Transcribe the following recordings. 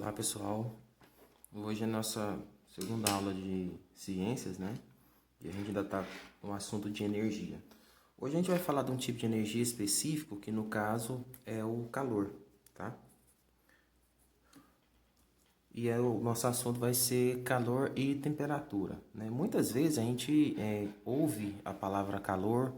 Olá pessoal, hoje é a nossa segunda aula de ciências, né? E a gente ainda está no assunto de energia. Hoje a gente vai falar de um tipo de energia específico, que no caso é o calor, tá? E o nosso assunto vai ser calor e temperatura, né? Muitas vezes a gente ouve a palavra calor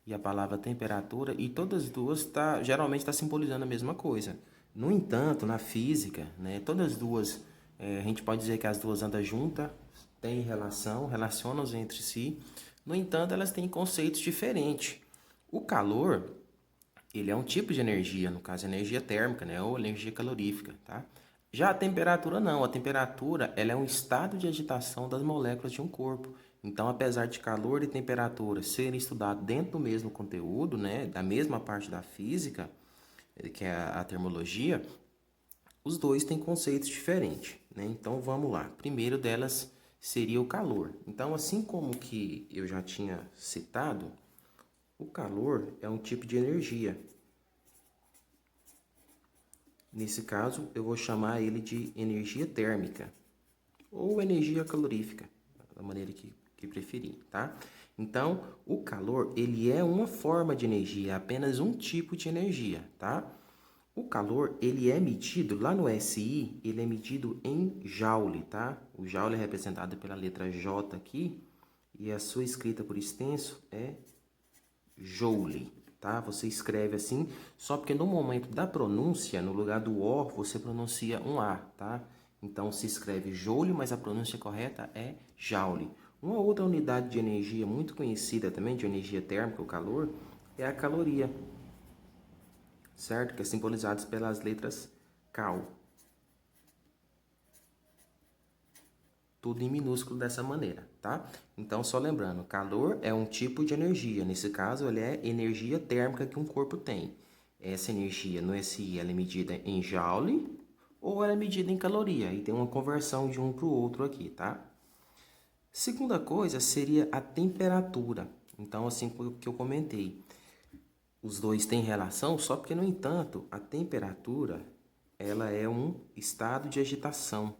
e a palavra temperatura e todas as duas geralmente está simbolizando a mesma coisa. No entanto, na física, né, todas as duas, a gente pode dizer que as duas andam juntas, têm relação, relacionam-se entre si. No entanto, elas têm conceitos diferentes. O calor, ele é um tipo de energia, no caso, energia térmica, né, ou energia calorífica, tá? Já a temperatura não, a temperatura, ela é um estado de agitação das moléculas de um corpo. Então, apesar de calor e temperatura serem estudados dentro do mesmo conteúdo, né, da mesma parte da física, que é a termologia, os dois têm conceitos diferentes, né? Então, vamos lá. Primeiro delas seria o calor. Então, assim como que eu já tinha citado, o calor é um tipo de energia. Nesse caso, eu vou chamar ele de energia térmica ou energia calorífica, da maneira que preferir, tá? Então, o calor, ele é uma forma de energia, é apenas um tipo de energia, tá? O calor, ele é medido, lá no SI, ele é medido em joule, tá? O joule é representado pela letra J aqui, e a sua escrita por extenso é joule, tá? Você escreve assim, só porque no momento da pronúncia, no lugar do O, você pronuncia um A, tá? Então se escreve joule, mas a pronúncia correta é joule. Uma outra unidade de energia muito conhecida também, de energia térmica, o calor, é a caloria, certo? Que é simbolizada pelas letras cal. Tudo em minúsculo dessa maneira, tá? Então, só lembrando, calor é um tipo de energia. Nesse caso, ele é energia térmica que um corpo tem. Essa energia no SI ela é medida em joule ou ela é medida em caloria. E tem uma conversão de um para o outro aqui, tá? Segunda coisa seria a temperatura. Então, assim que eu comentei, os dois têm relação, só porque, no entanto, a temperatura ela é um estado de agitação.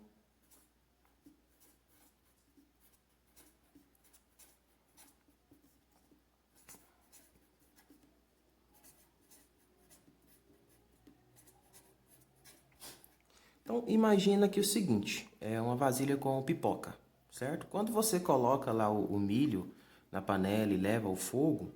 Então, imagina que o seguinte, é uma vasilha com pipoca, certo? Quando você coloca lá o milho na panela e leva ao fogo,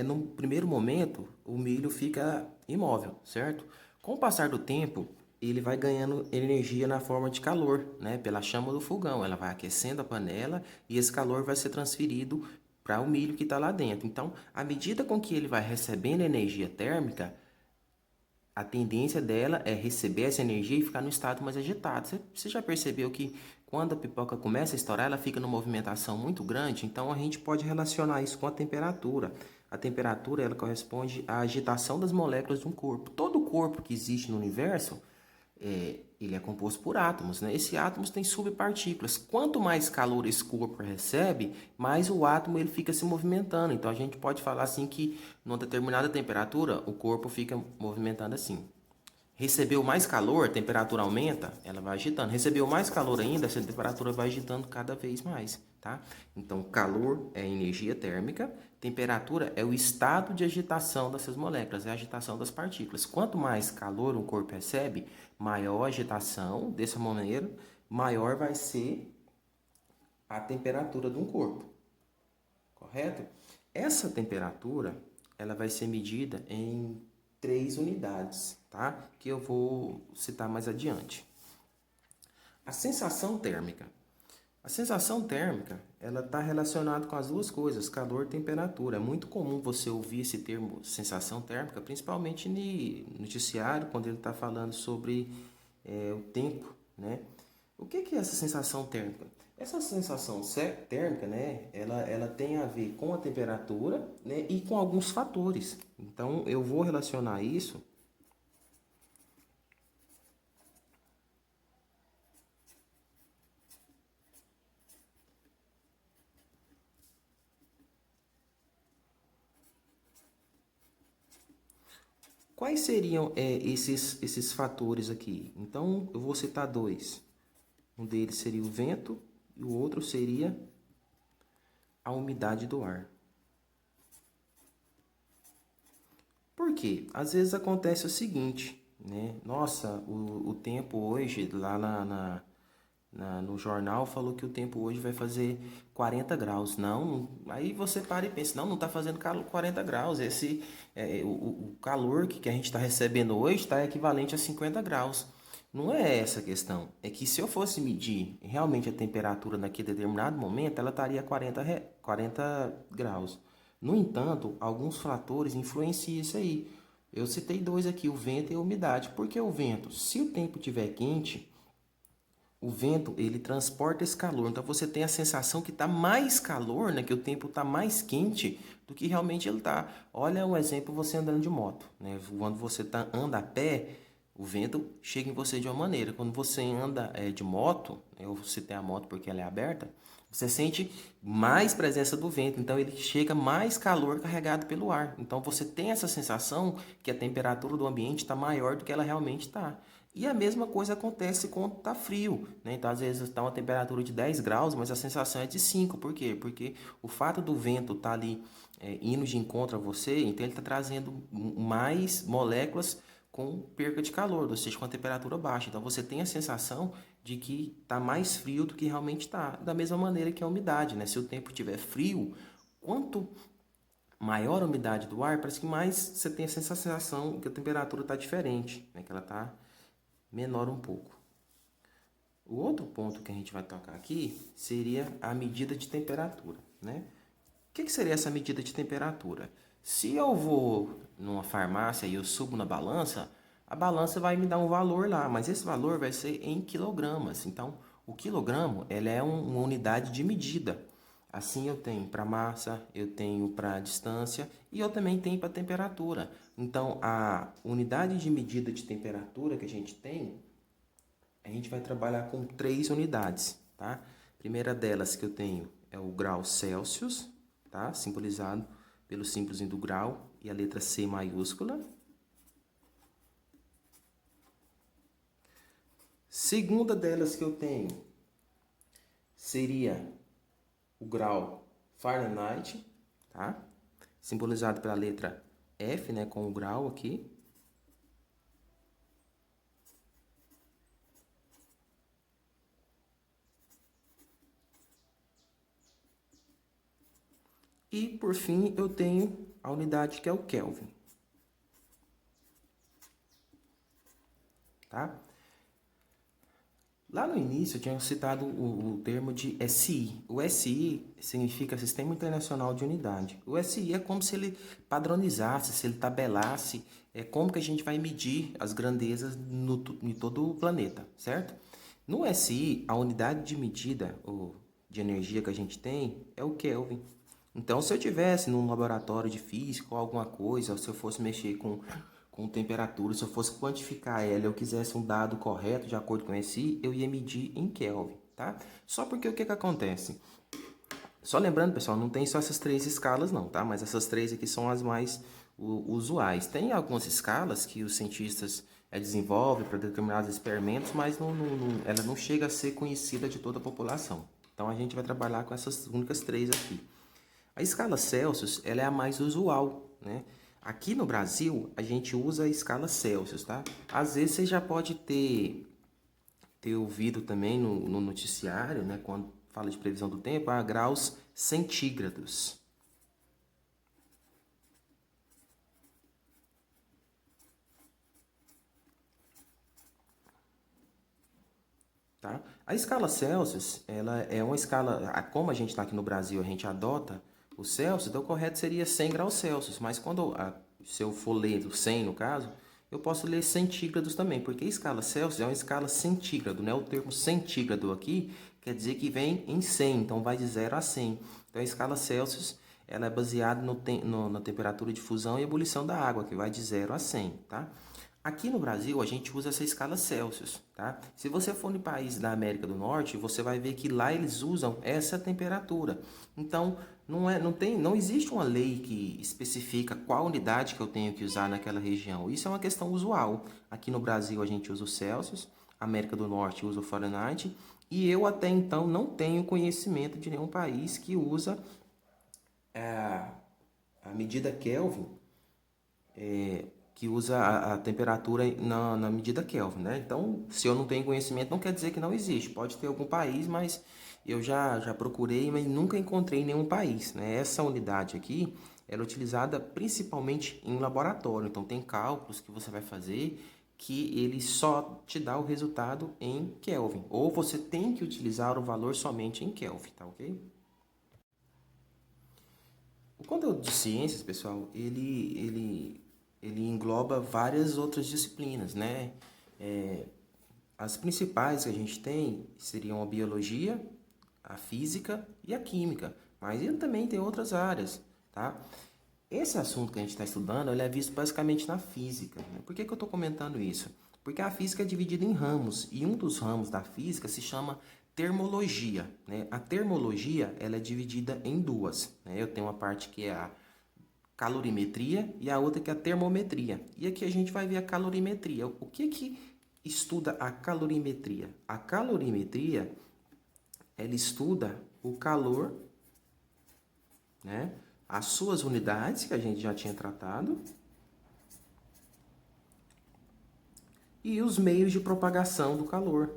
no primeiro momento o milho fica imóvel, certo? Com o passar do tempo, ele vai ganhando energia na forma de calor, né? Pela chama do fogão, ela vai aquecendo a panela e esse calor vai ser transferido para o milho que está lá dentro. Então, à medida com que ele vai recebendo energia térmica, a tendência dela é receber essa energia e ficar no estado mais agitado. Você já percebeu que quando a pipoca começa a estourar, ela fica numa movimentação muito grande? Então a gente pode relacionar isso com a temperatura. A temperatura ela corresponde à agitação das moléculas de um corpo. Todo corpo que existe no universo ele é composto por átomos, né? Esses átomos têm subpartículas. Quanto mais calor esse corpo recebe, mais o átomo ele fica se movimentando. Então a gente pode falar assim que numa determinada temperatura o corpo fica movimentando assim. Recebeu mais calor, a temperatura aumenta, ela vai agitando. Recebeu mais calor ainda, essa temperatura vai agitando cada vez mais, tá? Então, calor é energia térmica, temperatura é o estado de agitação dessas moléculas, é a agitação das partículas. Quanto mais calor um corpo recebe, maior a agitação, dessa maneira, maior vai ser a temperatura de um corpo, correto? Essa temperatura, ela vai ser medida em 3 unidades, tá? Que eu vou citar mais adiante. A sensação térmica. A sensação térmica, ela está relacionada com as duas coisas, calor e temperatura. É muito comum você ouvir esse termo sensação térmica, principalmente no noticiário, quando ele está falando sobre o tempo, né? O que é essa sensação térmica? Essa sensação térmica, né, ela tem a ver com a temperatura, né, e com alguns fatores. Então, eu vou relacionar isso Quais seriam esses fatores aqui? Então, eu vou citar dois. Um deles seria o vento e o outro seria a umidade do ar. Por quê? Às vezes acontece o seguinte, né? Nossa, o tempo hoje, lá no jornal, falou que o tempo hoje vai fazer 40 graus. Não, aí você para e pensa, não está fazendo 40 graus. O calor que a gente está recebendo hoje está equivalente a 50 graus. Não é essa a questão. É que se eu fosse medir realmente a temperatura naquele determinado momento, ela estaria 40 graus. No entanto, alguns fatores influenciam isso aí. Eu citei dois aqui, o vento e a umidade. Por que o vento? Se o tempo estiver quente, o vento ele transporta esse calor. Então você tem a sensação que está mais calor, né? Que o tempo está mais quente do que realmente ele está. Olha um exemplo, você andando de moto, né? Quando você anda a pé, o vento chega em você de uma maneira. Quando você anda de moto, eu citei a moto porque ela é aberta, você sente mais presença do vento, então ele chega mais calor carregado pelo ar. Então você tem essa sensação que a temperatura do ambiente está maior do que ela realmente está. E a mesma coisa acontece quando está frio, né? Então às vezes está uma temperatura de 10 graus, mas a sensação é de 5. Por quê? Porque o fato do vento estar ali indo de encontro a você, então ele está trazendo mais moléculas com perca de calor, ou seja, com a temperatura baixa. Então você tem a sensação de que está mais frio do que realmente está. Da mesma maneira que a umidade, né? Se o tempo estiver frio, quanto maior a umidade do ar, parece que mais você tem essa sensação que a temperatura está diferente, né? Que ela está menor um pouco. O outro ponto que a gente vai tocar aqui seria a medida de temperatura, né? O que seria essa medida de temperatura? Se eu vou numa farmácia e eu subo na balança, a balança vai me dar um valor lá, mas esse valor vai ser em quilogramas. Então, o quilograma ela é uma unidade de medida. Assim eu tenho para massa, eu tenho para distância e eu também tenho para temperatura. Então, a unidade de medida de temperatura que a gente tem, a gente vai trabalhar com 3 unidades, tá? A primeira delas que eu tenho é o grau Celsius, tá? Simbolizado pelo símbolozinho do grau e a letra C maiúscula. Segunda delas que eu tenho seria o grau Fahrenheit, tá? Simbolizado pela letra F, né, com o grau aqui. E, por fim, eu tenho a unidade que é o Kelvin. Tá? Lá no início eu tinha citado o termo de SI. O SI significa Sistema Internacional de Unidade. O SI é como se ele padronizasse, se ele tabelasse como que a gente vai medir as grandezas em todo o planeta, certo? No SI, a unidade de medida de energia que a gente tem é o Kelvin. Então, se eu tivesse num laboratório de física ou alguma coisa, ou se eu fosse mexer com temperatura, se eu fosse quantificar ela, eu quisesse um dado correto de acordo com esse, eu ia medir em Kelvin, tá? Só porque o que acontece? Só lembrando, pessoal, não tem só essas 3 escalas não, tá? Mas essas 3 aqui são as mais usuais. Tem algumas escalas que os cientistas desenvolvem para determinados experimentos, mas ela não chega a ser conhecida de toda a população. Então a gente vai trabalhar com essas únicas 3 aqui. A escala Celsius, ela é a mais usual, né? Aqui no Brasil, a gente usa a escala Celsius, tá? Às vezes você já pode ter ouvido também no noticiário, né? Quando fala de previsão do tempo, graus centígrados. Tá? A escala Celsius, ela é uma escala, como a gente está aqui no Brasil, a gente adota o Celsius, então o correto seria 100 graus Celsius, mas se eu for ler o 100 no caso, eu posso ler centígrados também, porque a escala Celsius é uma escala centígrado, né? O termo centígrado aqui quer dizer que vem em 100, então vai de 0 a 100. Então a escala Celsius, ela é baseada na temperatura de fusão e ebulição da água, que vai de 0 a 100, tá? Aqui no Brasil, a gente usa essa escala Celsius, tá? Se você for em país da América do Norte, você vai ver que lá eles usam essa temperatura. Então, não existe uma lei que especifica qual unidade que eu tenho que usar naquela região. Isso é uma questão usual. Aqui no Brasil, a gente usa o Celsius, América do Norte usa o Fahrenheit, e eu até então não tenho conhecimento de nenhum país que usa a medida Kelvin, que usa a temperatura na medida Kelvin, né? Então, se eu não tenho conhecimento, não quer dizer que não existe. Pode ter algum país, mas eu já procurei, mas nunca encontrei nenhum país, né? Essa unidade aqui, ela é utilizada principalmente em laboratório. Então, tem cálculos que você vai fazer que ele só te dá o resultado em Kelvin. Ou você tem que utilizar o valor somente em Kelvin, tá ok? O conteúdo de ciências, pessoal, ele engloba várias outras disciplinas, né? É, as principais que a gente tem seriam a biologia, a física e a química, mas ele também tem outras áreas, tá? Esse assunto que a gente está estudando, ele é visto basicamente na física, né? Por que que eu estou comentando isso? Porque a física é dividida em ramos, e um dos ramos da física se chama termologia, né? A termologia, ela é dividida em duas, né? Eu tenho uma parte que é a calorimetria e a outra que é a termometria. E aqui a gente vai ver a calorimetria. O que que estuda a calorimetria? A calorimetria, ela estuda o calor, né? As suas unidades, que a gente já tinha tratado, e os meios de propagação do calor.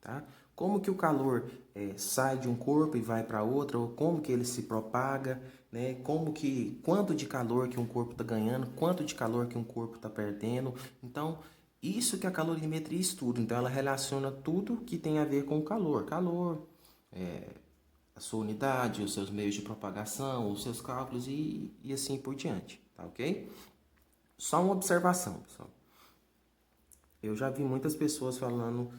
Tá? Como que o calor sai de um corpo e vai para outro, ou como que ele se propaga, né? Quanto de calor que um corpo está ganhando, quanto de calor que um corpo está perdendo. Então, isso que a calorimetria estuda. Então, ela relaciona tudo que tem a ver com o calor. Calor, a sua unidade, os seus meios de propagação, os seus cálculos e assim por diante, tá ok? Só uma observação, pessoal. Eu já vi muitas pessoas falando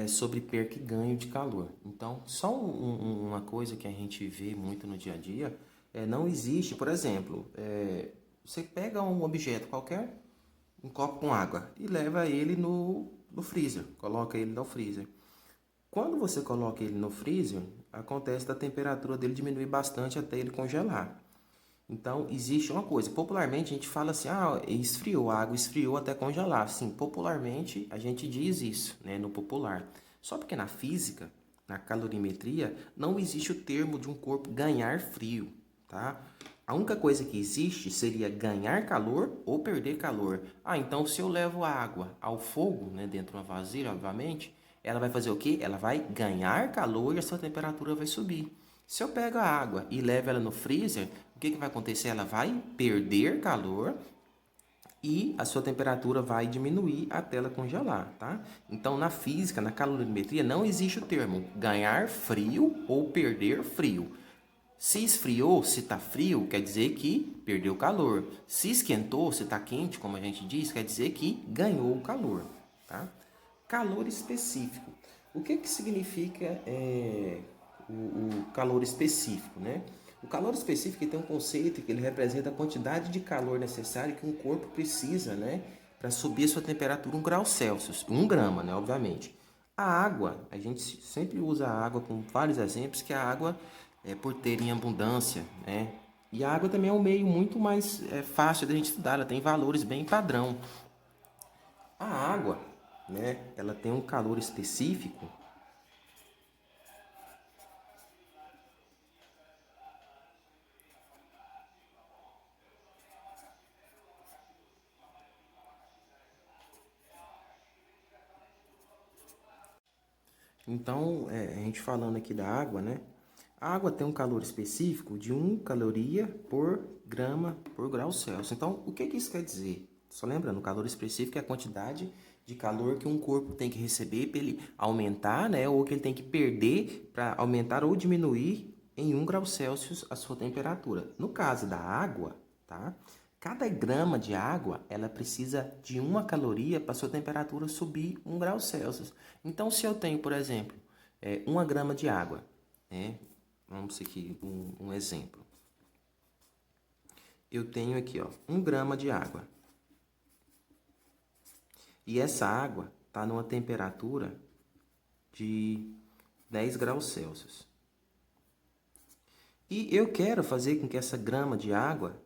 sobre perca e ganho de calor. Então, só uma coisa que a gente vê muito no dia a dia, não existe, por exemplo, você pega um objeto qualquer, um copo com água, e leva ele no freezer, coloca ele no freezer. Quando você coloca ele no freezer, acontece da temperatura dele diminuir bastante até ele congelar. Então, existe uma coisa, popularmente a gente fala assim, esfriou, a água esfriou até congelar. Sim, popularmente a gente diz isso, né, no popular. Só porque na física, na calorimetria, não existe o termo de um corpo ganhar frio, tá? A única coisa que existe seria ganhar calor ou perder calor. Então se eu levo a água ao fogo, né, dentro de uma vasilha, obviamente, ela vai fazer o quê? Ela vai ganhar calor e a sua temperatura vai subir. Se eu pego a água e levo ela no freezer, o que que vai acontecer? Ela vai perder calor e a sua temperatura vai diminuir até ela congelar, tá? Então, na física, na calorimetria, não existe o termo ganhar frio ou perder frio. Se esfriou, se está frio, quer dizer que perdeu calor. Se esquentou, se está quente, como a gente diz, quer dizer que ganhou o calor, tá? Calor específico. O que que significa o calor específico, né? O calor específico tem um conceito que ele representa a quantidade de calor necessário que um corpo precisa, né, para subir a sua temperatura 1 grau Celsius, 1 grama, né, obviamente. A água, a gente sempre usa a água com vários exemplos, que a água é por ter em abundância, né? E a água também é um meio muito mais fácil da gente estudar, ela tem valores bem padrão. A água, né, ela tem um calor específico. Então, a gente falando aqui da água, né? A água tem um calor específico de 1 caloria por grama por grau Celsius. Então, o que que isso quer dizer? Só lembrando, o calor específico é a quantidade de calor que um corpo tem que receber para ele aumentar, né? Ou que ele tem que perder para aumentar ou diminuir em 1 grau Celsius a sua temperatura. No caso da água, tá? Cada grama de água, ela precisa de 1 caloria para sua temperatura subir 1 grau Celsius. Então, se eu tenho, por exemplo, 1 grama de água, né? Vamos aqui um exemplo. Eu tenho aqui, ó, 1 grama de água. E essa água está numa temperatura de 10 graus Celsius. E eu quero fazer com que essa grama de água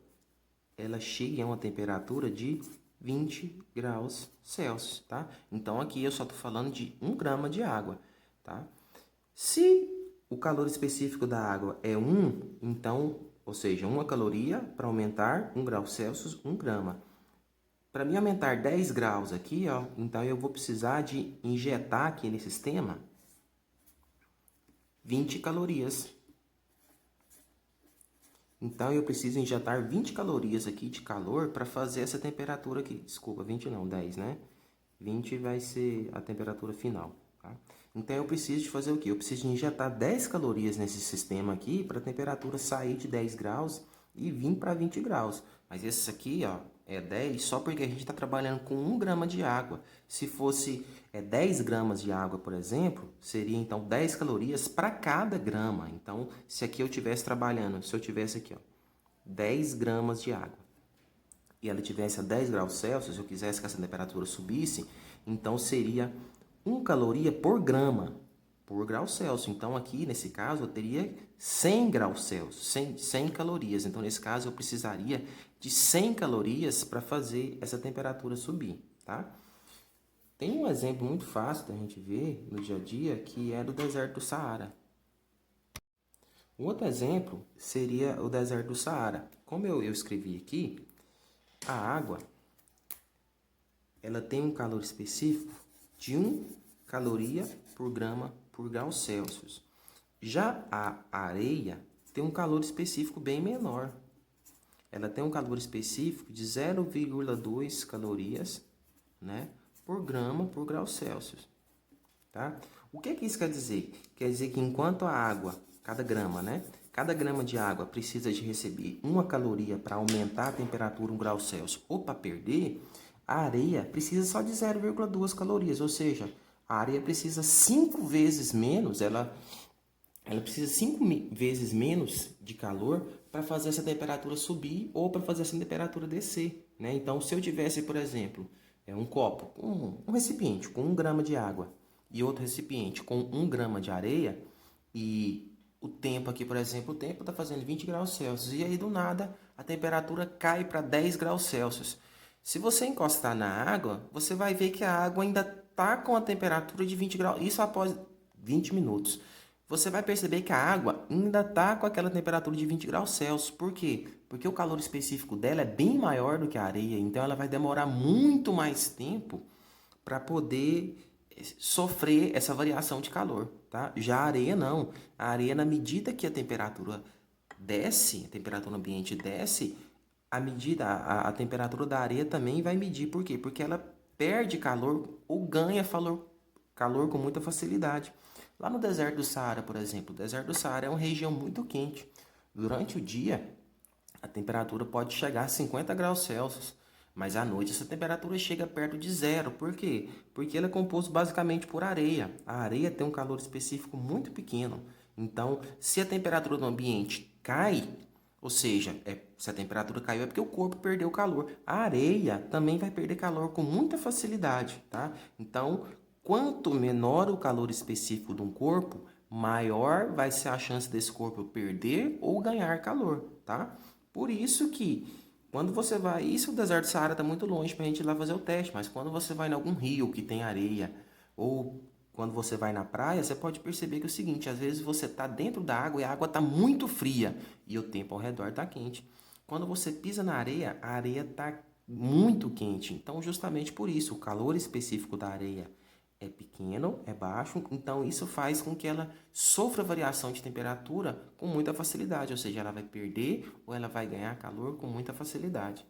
ela chegue a uma temperatura de 20 graus Celsius, tá? Então, aqui eu só estou falando de 1 grama de água, tá? Se o calor específico da água é 1, então, ou seja, 1 caloria para aumentar 1 grau Celsius, 1 grama. Para mim aumentar 10 graus aqui, ó, então eu vou precisar de injetar aqui nesse sistema 20 calorias. Então, eu preciso injetar 20 calorias aqui de calor para fazer essa temperatura aqui. Desculpa, 20 não, 10, né? 20 vai ser a temperatura final, tá? Então, eu preciso de fazer o quê? Eu preciso de injetar 10 calorias nesse sistema aqui para a temperatura sair de 10 graus e vir para 20 graus. Mas esse aqui, ó, é 10 só porque a gente está trabalhando com 1 grama de água. Se fosse 10 gramas de água, por exemplo, seria então 10 calorias para cada grama. Então, se aqui eu estivesse trabalhando, se eu tivesse aqui, ó, 10 gramas de água e ela tivesse a 10 graus Celsius, eu quisesse que essa temperatura subisse, então seria 1 caloria por grama, por grau Celsius. Então, aqui, nesse caso, eu teria 100 graus Celsius, 100 calorias. Então, nesse caso, eu precisaria de 100 calorias para fazer essa temperatura subir, tá? Tem um exemplo muito fácil da gente ver no dia a dia, que é do deserto do Saara. Um outro exemplo seria o deserto do Saara. Como eu escrevi aqui, a água ela tem um calor específico de 1 caloria por grama por grau Celsius. Já a areia tem um calor específico bem menor. Ela tem um calor específico de 0,2 calorias, né, por grama por grau Celsius. Tá? O que isso quer dizer? Quer dizer que enquanto a água, cada grama, né? Cada grama de água precisa de receber 1 caloria para aumentar a temperatura 1 grau Celsius ou para perder, a areia precisa só de 0,2 calorias, ou seja, a areia precisa 5 vezes menos, ela precisa 5 vezes menos de calor para fazer essa temperatura subir ou para fazer essa temperatura descer, né? Então, se eu tivesse, por exemplo, um copo, um recipiente com 1 grama de água e outro recipiente com 1 grama de areia e o tempo aqui, por exemplo, o tempo está fazendo 20 graus Celsius e aí do nada a temperatura cai para 10 graus Celsius. Se você encostar na água, você vai ver que a água ainda está com a temperatura de 20 graus, isso após 20 minutos. Você vai perceber que a água ainda está com aquela temperatura de 20 graus Celsius. Por quê? Porque o calor específico dela é bem maior do que a areia, então ela vai demorar muito mais tempo para poder sofrer essa variação de calor, tá? Já a areia não. A areia, na medida que a temperatura desce, a temperatura ambiente desce, a temperatura da areia também vai medir. Por quê? Porque ela perde calor ou ganha calor com muita facilidade. Lá no deserto do Saara, por exemplo, o deserto do Saara é uma região muito quente. Durante o dia, a temperatura pode chegar a 50 graus Celsius, mas à noite essa temperatura chega perto de zero. Por quê? Porque ela é composto basicamente por areia. A areia tem um calor específico muito pequeno. Então, se a temperatura do ambiente cai, ou seja, se a temperatura caiu é porque o corpo perdeu calor. A areia também vai perder calor com muita facilidade, tá? Então, quanto menor o calor específico de um corpo, maior vai ser a chance desse corpo perder ou ganhar calor, tá? Por isso que quando você vai... Isso o deserto do Saara está muito longe para a gente ir lá fazer o teste, mas quando você vai em algum rio que tem areia ou quando você vai na praia, você pode perceber que é o seguinte, às vezes você está dentro da água e a água está muito fria e o tempo ao redor está quente. Quando você pisa na areia, a areia está muito quente. Então, justamente por isso, o calor específico da areia é pequeno, é baixo, então isso faz com que ela sofra variação de temperatura com muita facilidade, ou seja, ela vai perder ou ela vai ganhar calor com muita facilidade.